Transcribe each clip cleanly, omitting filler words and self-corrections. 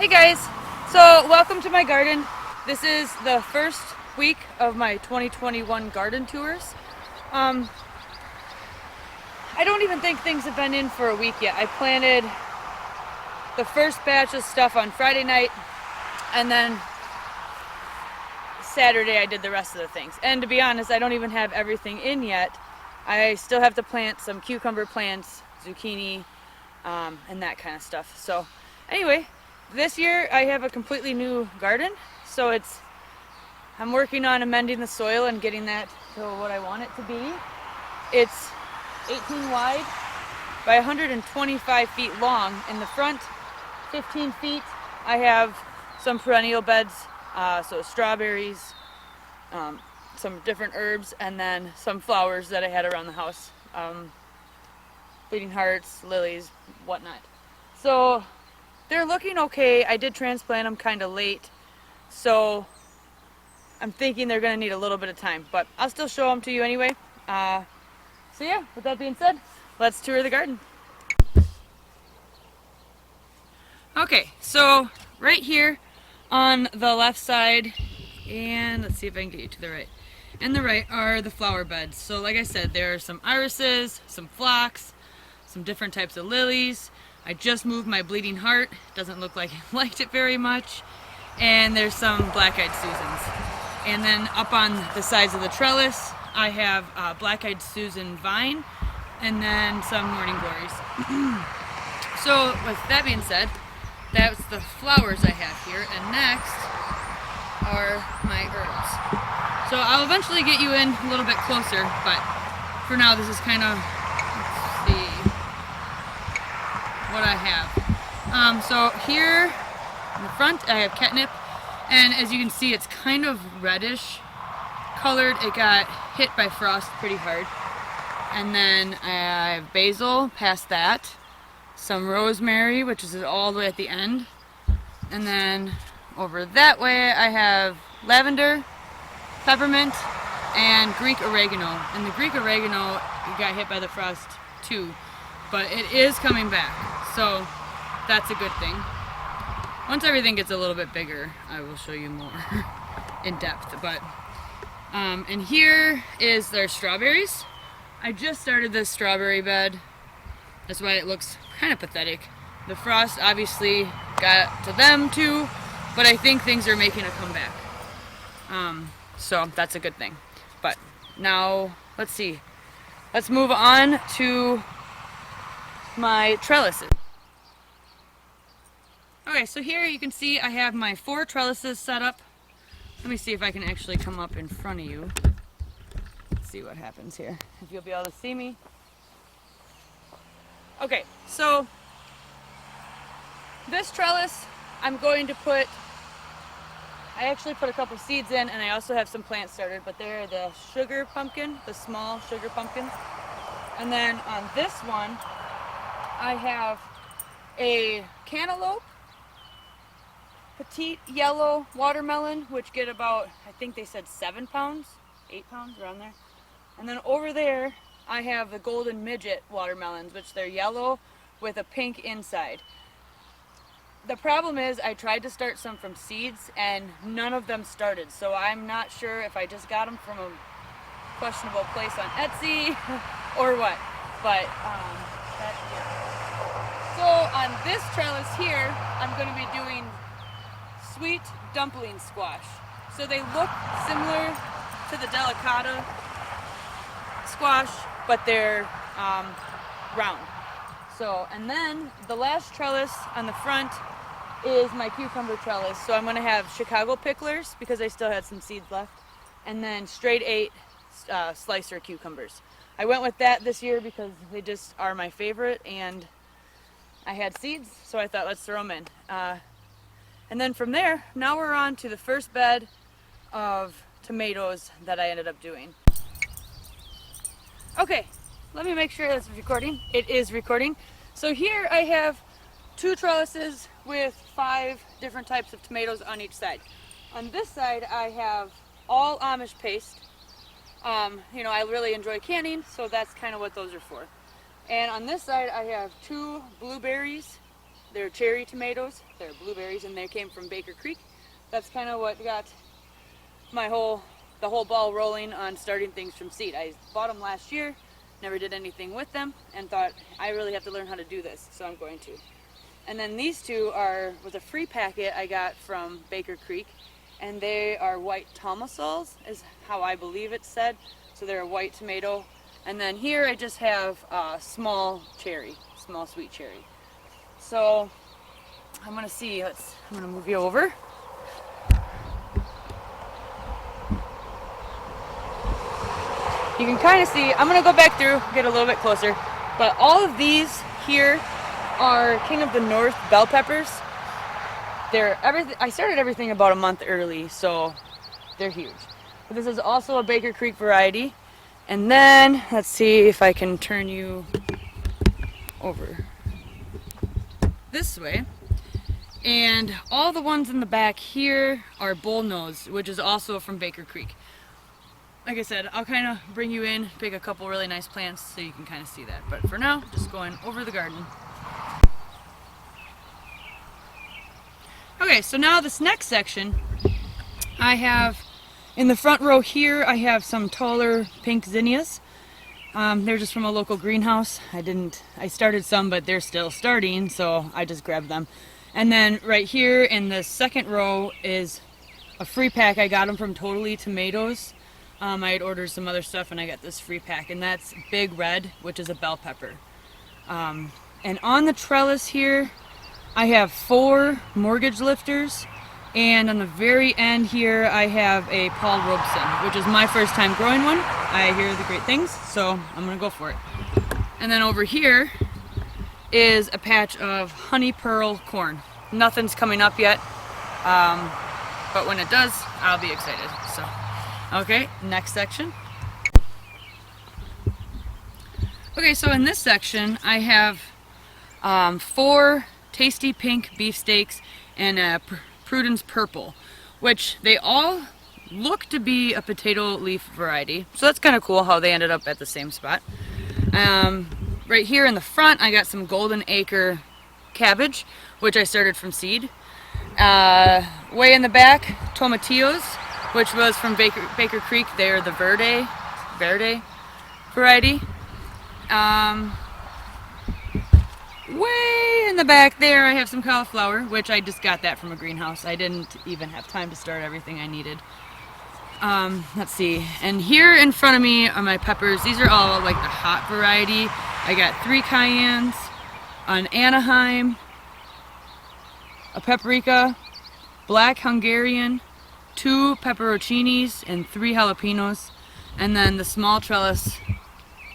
guys, so welcome to my garden. This is the first week of my 2021 garden tours. I don't even think things have been in for a week yet. I planted the first batch of stuff on Friday night, and then Saturday I did the rest of the things. And to be honest, I don't even have everything in yet. I still have to plant some cucumber plants, zucchini, and that kind of stuff. So anyway, this year I have a completely new garden, so I'm working on amending the soil and getting that to what I want it to be. It's 18 wide by 125 feet long. In the front, 15 feet, I have some perennial beds, so strawberries, some different herbs, and then some flowers that I had around the house, bleeding hearts, lilies, whatnot. So they're looking okay. I did transplant them kind of late, so I'm thinking they're going to need a little bit of time, but I'll still show them to you anyway. So yeah, with that being said, let's tour the garden. Okay, so right here on the left side, and let's see if I can get you to the right, and the right are the flower beds. So like I said, there are some irises, some phlox, some different types of lilies. I just moved my bleeding heart. Doesn't look like I liked it very much. And there's some black-eyed Susans. And then up on the sides of the trellis, I have black-eyed Susan vine, and then some morning glories. So with that being said, that's the flowers I have here. And next are my herbs. So I'll eventually get you in a little bit closer, but for now this is kind of, let's see what I have. So here in the front I have catnip, and as you can see it's kind of reddish colored. It got hit by frost pretty hard. And then I have basil past that, some rosemary, which is all the way at the end, and then over that way I have lavender, peppermint, and Greek oregano. And the Greek oregano got hit by the frost too, but it is coming back, so that's a good thing. Once everything gets a little bit bigger, I will show you more in depth. But and here is their strawberries. I just started this strawberry bed. That's why it looks kind of pathetic. The frost obviously got to them too, but I think things are making a comeback. So that's a good thing. But now, let's see. Let's move on to my trellises. Okay, so here you can see I have my 4 trellises set up. Let me see if I can actually come up in front of you. Let's see what happens here, if you'll be able to see me. Okay, so this trellis I'm going to put, I actually put a couple seeds in, and I also have some plants started, but they're the sugar pumpkin, the small sugar pumpkins. And then on this one, I have a cantaloupe, petite yellow watermelon, which get about, I think they said 7 pounds, 8 pounds, around there. And then over there, I have the golden midget watermelons, which they're yellow with a pink inside. The problem is I tried to start some from seeds and none of them started, so I'm not sure if I just got them from a questionable place on Etsy or what, but that's it. So on this trellis here, I'm going to be doing sweet dumpling squash. So they look similar to the delicata squash, but they're round. So, and then the last trellis on the front is my cucumber trellis. So I'm going to have Chicago picklers because I still had some seeds left, and then straight 8 slicer cucumbers. I went with that this year because they just are my favorite, and I had seeds, so I thought let's throw them in. And then from there, now we're on to the first bed of tomatoes that I ended up doing. Okay, let me make sure that's recording. It is recording. So here I have 2 trellises with 5 different types of tomatoes on each side. On this side I have all Amish paste. You know, I really enjoy canning, so that's kind of what those are for. And on this side I have 2 blueberries they're cherry tomatoes, they're blueberries, and they came from Baker Creek. That's kind of what got the whole ball rolling on starting things from seed. I bought them last year, never did anything with them, and thought I really have to learn how to do this, so I'm going to. And then these two was a free packet I got from Baker Creek, and they are white tomasols, is how I believe it's said. So they're a white tomato. And then here I just have small sweet cherry. So I'm gonna see, I'm gonna move you over. You can kind of see, I'm gonna go back through, get a little bit closer, but all of these here are King of the North bell peppers. I started everything about a month early, so they're huge. But this is also a Baker Creek variety. And then, let's see if I can turn you over this way. And all the ones in the back here are bullnose, which is also from Baker Creek. Like I said, I'll kind of bring you in, pick a couple really nice plants so you can kind of see that. But for now, just going over the garden. Okay, so now this next section, I have, in the front row here, I have some taller pink zinnias. They're just from a local greenhouse. I started some, but they're still starting, so I just grabbed them. And then right here in the second row is a free pack. I got them from Totally Tomatoes. I had ordered some other stuff and I got this free pack, and that's Big Red, which is a bell pepper. And on the trellis here, I have 4 mortgage lifters, and on the very end here I have a Paul Robeson, which is my first time growing one. I hear the great things, so I'm gonna go for it. And then over here is a patch of honey pearl corn. Nothing's coming up yet, but when it does, I'll be excited. So, okay, next section. Okay, so in this section I have 4 tasty pink beefsteaks and a Prudence purple, which they all look to be a potato leaf variety. So that's kind of cool how they ended up at the same spot. Right here in the front I got some Golden Acre cabbage, which I started from seed. Way in the back, tomatillos, which was from Baker Creek. They're the verde variety. Way in the back there I have some cauliflower, which I just got that from a greenhouse. I didn't even have time to start everything I needed. Let's see, and here in front of me are my peppers. These are all like the hot variety. I got 3 cayennes, an Anaheim, a paprika, black Hungarian, 2 pepperoncinis, and 3 jalapenos. And then the small trellis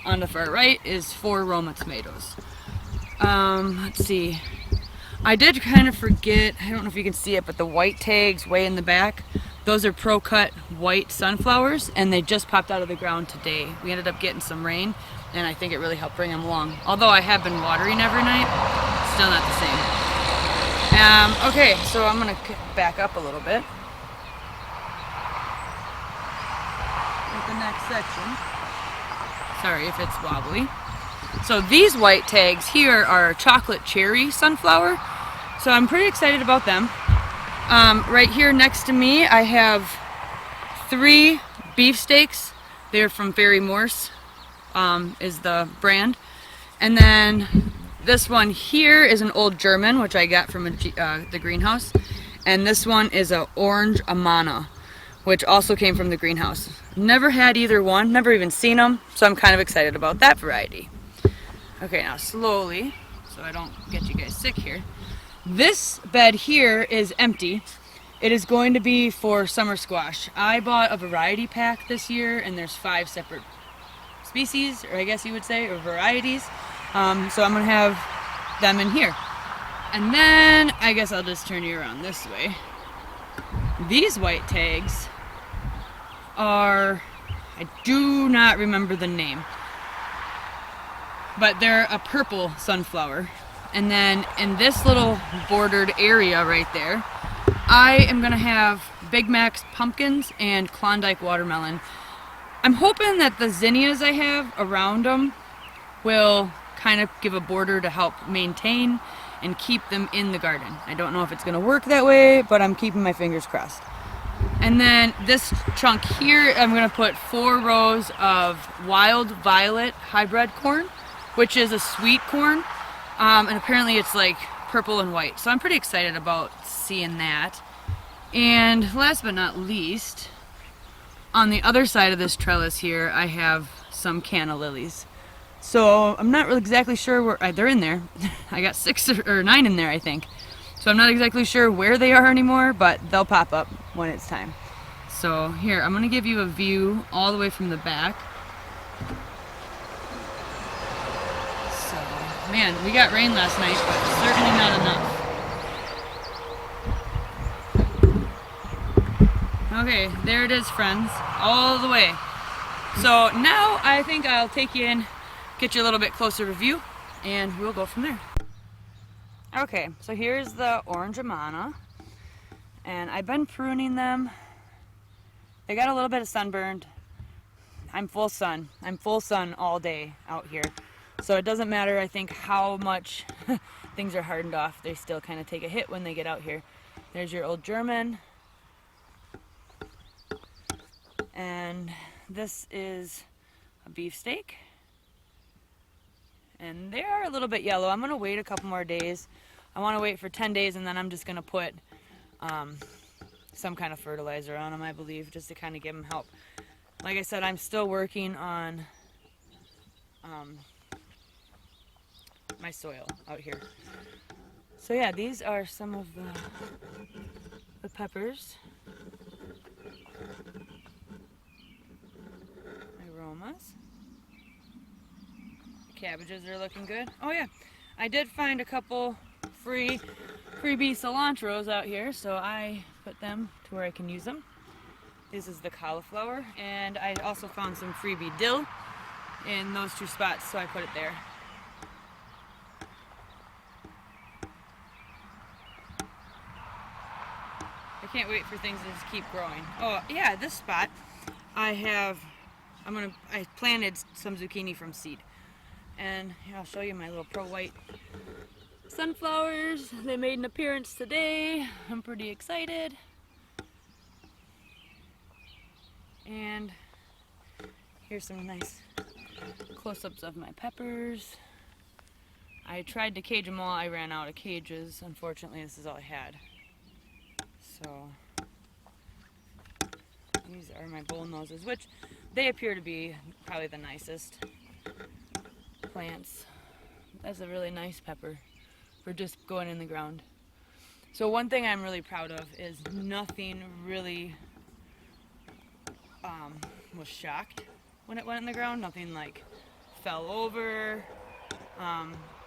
on the far right is 4 Roma tomatoes. Let's see, I did kind of forget, I don't know if you can see it, but the white tags way in the back, those are pro-cut white sunflowers, and they just popped out of the ground today. We ended up getting some rain, and I think it really helped bring them along. Although I have been watering every night, still not the same. Okay, so I'm gonna back up a little bit with the next section. Sorry if it's wobbly. So these white tags here are chocolate cherry sunflower, so I'm pretty excited about them. Right here next to me I have 3 beefsteaks. They're from Fairy Morse, is the brand. And then this one here is an Old German, which I got from the greenhouse. And this one is a Orange Amana, which also came from the greenhouse. Never had either one, never even seen them, so I'm kind of excited about that variety. Okay, now slowly, so I don't get you guys sick here. This bed here is empty. It is going to be for summer squash. I bought a variety pack this year, and there's 5 separate species, or I guess you would say, or varieties. So I'm gonna have them in here. And then, I guess I'll just turn you around this way. These white tags are, I do not remember the name, but they're a purple sunflower. And then in this little bordered area right there, I am gonna have Big Mac's pumpkins and Klondike watermelon. I'm hoping that the zinnias I have around them will kind of give a border to help maintain and keep them in the garden. I don't know if it's going to work that way, but I'm keeping my fingers crossed. And then this chunk here, I'm going to put 4 rows of wild violet hybrid corn, which is a sweet corn, and apparently it's like purple and white. So I'm pretty excited about seeing that. And last but not least, on the other side of this trellis here, I have some canna lilies. So I'm not really exactly sure where they're in there. I got 6 or 9 in there, I think. So I'm not exactly sure where they are anymore, but they'll pop up when it's time. So here, I'm going to give you a view all the way from the back. So, man, we got rain last night, but certainly not enough. Okay, there it is, friends, all the way. So now I think I'll take you in, get you a little bit closer view, and we'll go from there. Okay, so here's the orange amana, and I've been pruning them. They got a little bit of sunburned. I'm full sun all day out here. So it doesn't matter, I think, how much things are hardened off. They still kind of take a hit when they get out here. There's your old German. And this is a beefsteak. And they are a little bit yellow. I'm going to wait a couple more days. I want to wait for 10 days, and then I'm just going to put some kind of fertilizer on them, I believe, just to kind of give them help. Like I said, I'm still working on my soil out here. So yeah, these are some of the peppers. Aromas. The cabbages are looking good. Oh yeah, I did find a couple freebie cilantros out here, so I put them to where I can use them. This is the cauliflower, and I also found some freebie dill in those 2 spots, so I put it there. I can't wait for things to just keep growing. Oh yeah, this spot I planted some zucchini from seed, and I'll show you my little Pro White sunflowers. They made an appearance today. I'm pretty excited. And here's some nice close-ups of my peppers. I tried to cage them all. I ran out of cages. Unfortunately, this is all I had. So these are my bull noses, which they appear to be probably the nicest plants. That's a really nice pepper for just going in the ground. So one thing I'm really proud of is nothing really was shocked when it went in the ground. Nothing like fell over,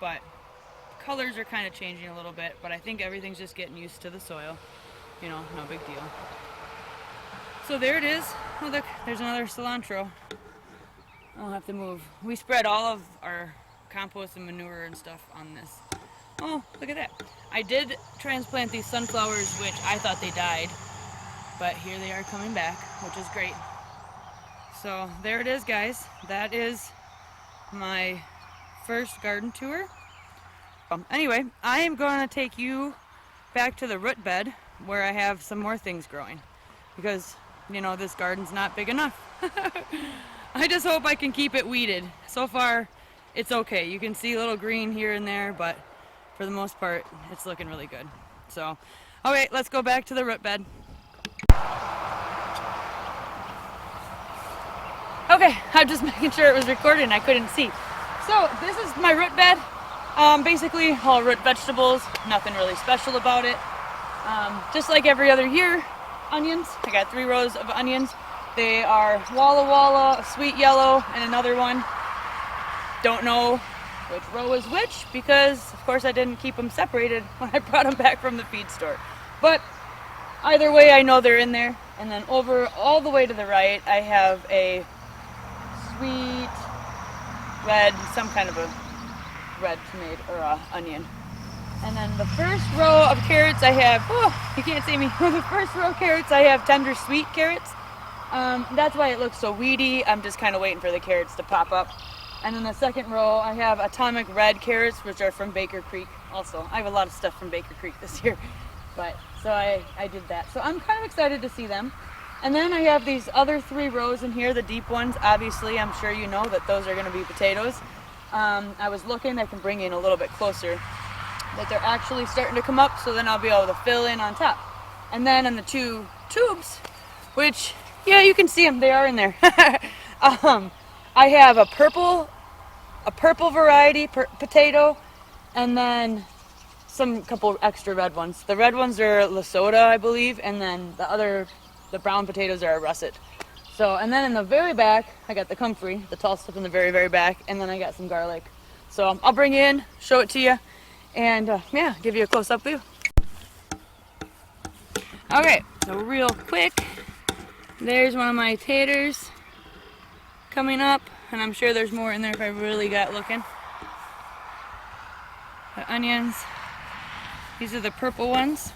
but colors are kind of changing a little bit, but I think everything's just getting used to the soil. You know, no big deal. So there it is. Oh look, there's another cilantro. I'll have to move. We spread all of our compost and manure and stuff on this. Oh, look at that. I did transplant these sunflowers, which I thought they died, but here they are coming back, which is great. So there it is, guys. That is my first garden tour. Anyway, I am going to take you back to the root bed where I have some more things growing, because, you know, this garden's not big enough. I just hope I can keep it weeded. So far, it's okay. You can see a little green here and there, but for the most part, it's looking really good. So, okay, let's go back to the root bed. Okay, I'm just making sure it was recording. I couldn't see. So, this is my root bed. Basically, all root vegetables. Nothing really special about it. Just like every other year, onions. I got 3 rows of onions. They are Walla Walla, a sweet yellow, and another one. Don't know which row is which, because of course I didn't keep them separated when I brought them back from the feed store. But either way, I know they're in there. And then over all the way to the right, I have a sweet red, some kind of a red tomato or onion. And then the first row of carrots I have, oh, you can't see me. The first row of carrots I have tender sweet carrots. That's why it looks so weedy. I'm just kind of waiting for the carrots to pop up. And then the second row I have atomic red carrots, which are from Baker Creek. also. I have a lot of stuff from Baker Creek this year. But so I did that. So I'm kind of excited to see them. And then I have these other 3 rows in here, the deep ones. Obviously, I'm sure you know that those are going to be potatoes. I was looking, I can bring in a little bit closer, that they're actually starting to come up, so then I'll be able to fill in on top. And then in the 2 tubes, which, yeah, you can see them, they are in there. I have a purple variety potato, and then some couple extra red ones. The red ones are Lesota, I believe, and then the brown potatoes are a russet. So, and then in the very back, I got the comfrey, the tall stuff in the very, very back, and then I got some garlic. So I'll bring you in, show it to you, and yeah, give you a close-up view. Okay, so real quick, there's one of my taters coming up, and I'm sure there's more in there if I really got looking. The onions, these are the purple ones.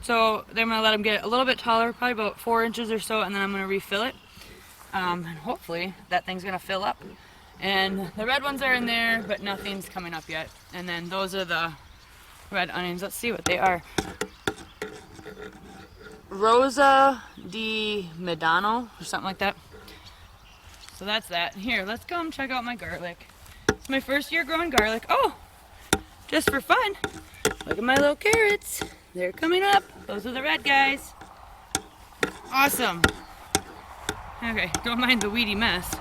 So then I'm going to let them get a little bit taller, probably about 4 inches or so, and then I'm going to refill it. And hopefully that thing's going to fill up. And the red ones are in there, but nothing's coming up yet. And then those are the red onions. Let's see what they are. Rosa di Medano, or something like that. So that's that. Here, let's come check out my garlic. It's my first year growing garlic. Oh, just for fun, look at my little carrots. They're coming up. Those are the red guys. Awesome. Okay, don't mind the weedy mess.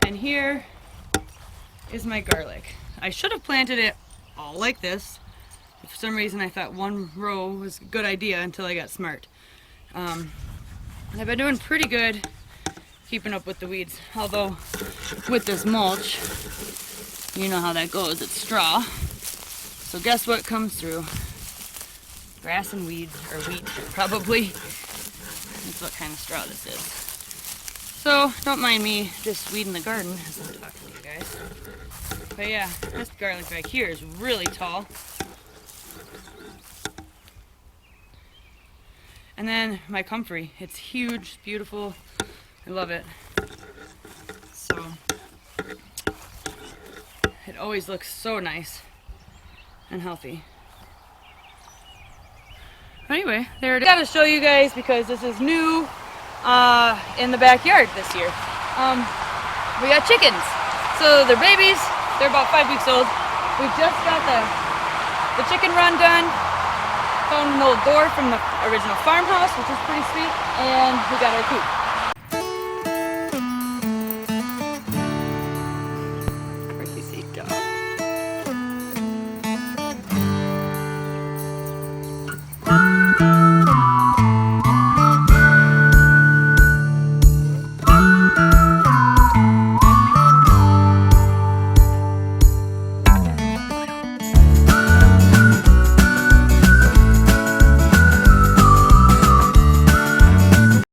And here is my garlic. I should have planted it all like this. For some reason I thought 1 row was a good idea until I got smart. I've been doing pretty good keeping up with the weeds. Although with this mulch, you know how that goes, it's straw. So guess what comes through? Grass and weeds, or wheat, probably. That's what kind of straw this is. So don't mind me just weeding the garden as I'm talking to you guys. But yeah, this garlic back here is really tall. And then my comfrey, it's huge, beautiful. I love it. So it always looks so nice and healthy. Anyway, there it is. I gotta show you guys because this is new in the backyard this year. We got chickens. So they're babies. They're about 5 weeks old. We just got the chicken run done. Found an old door from the original farmhouse, which is pretty sweet, and we got our coop.